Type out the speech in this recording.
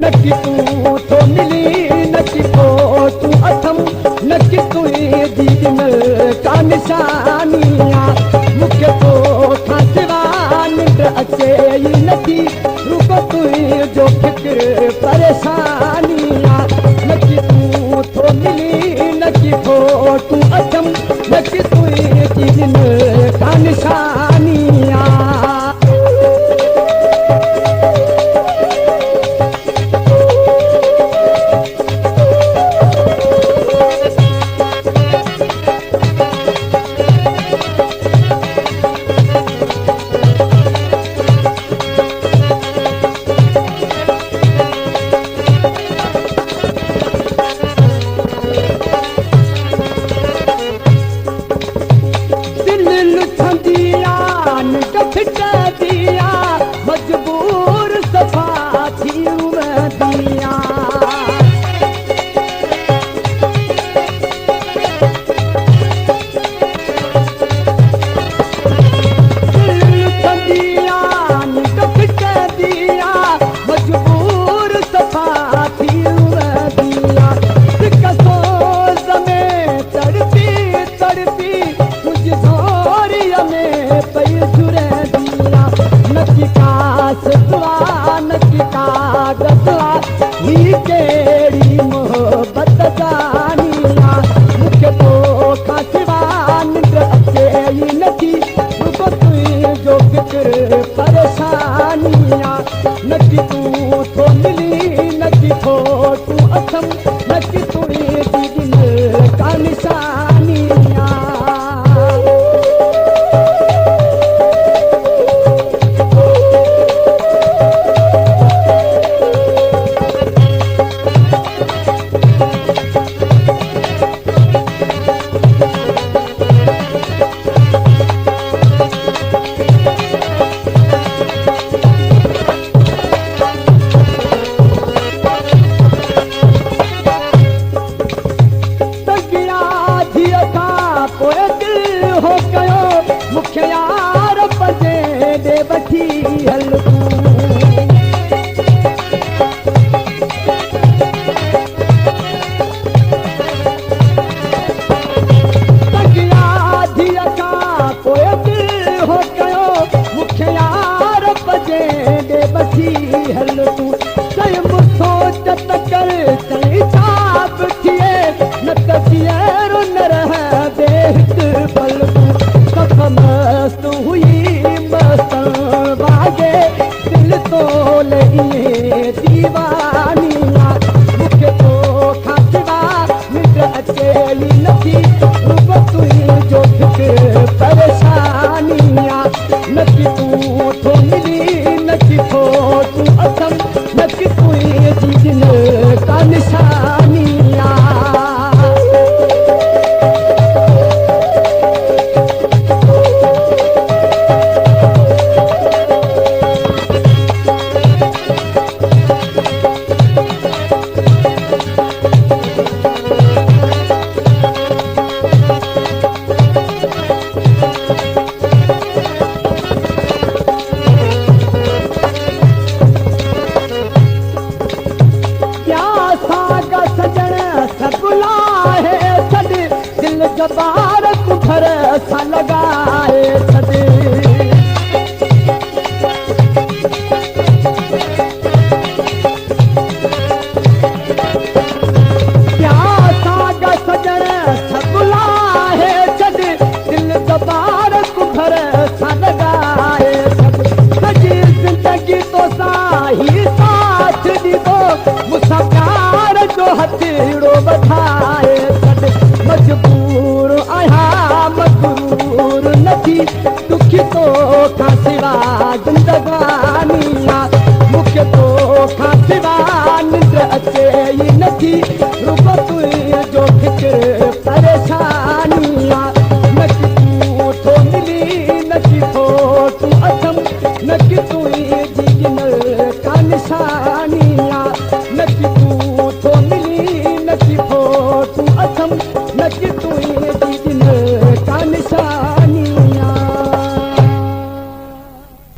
नकी तूं थो मिली नकी पोइ तूं अथम नकी तुंहिंजी ॾिनल का निशानिया मूंखे तोखां सिवा निंड अचे ई नथी रुगो तुंहिंजो फिक्र परेशानिया नकी तूं थो मिली नकी पोइ तूं अथम नकी तुंहिंजी ॾिनल का निशानिया मजबूर सफ़ा थी दिया मजबूर सफ़ा थी दिया सोज़ में तड़पी तड़पी कुझ ज़ोरीअ में पई जुड़े दिया नकी कासवा नकी कागज़वा ही कहिड़ी मोहबत जानिया मूंखे तोखां सिवा निंड अचे ई नथी रुगो तुंहिंजो फिक्र परेशानिया नकी तूं थो मिली नकी थो तूं अथम नकी तुंहिंजी ॾिनल का निशानिया मूंखे यार पजे ॾे वठी हल धीअ खां पोइ दिलि हो कयो मूंखे यार पजे ॾे वठी हल तूं चयमि सोच त कर चई छा बि थिए न त जीअरो न रहंदे हिकु पल तूं मस्त हुई मस्त वागे दिल तोले दीवानिया मूंखे तोखां सिवा निंड अचे ई नथी रुगो तुंहिंजो फिक्र परेशानिया नकी तूं थो मिली नकी थो तूं अथम नकी तुंहिंजी ॾिनल का निशानिया बार कुफर सा लगाए छॾे साग सजण सगुलाहे छॾ दिल बार कुफर सा लगाए सॼी ज़िंदगी तो साही साथ ॾिनो मूंसां प्यार जो हथेड़ो वधाए छॾ मजबूर आहियां मजबूर नथी दुखी तोखां सिवा ज़िंदगानिया मूंखे तोखां सिवा निंड अचे ई नथी रुगो तुंहिंजो फिक्र परेशानिया नकी तूं थो मिली नकी थो तूं अथम नकी तुंहिंजी ॾिनल का निशानिया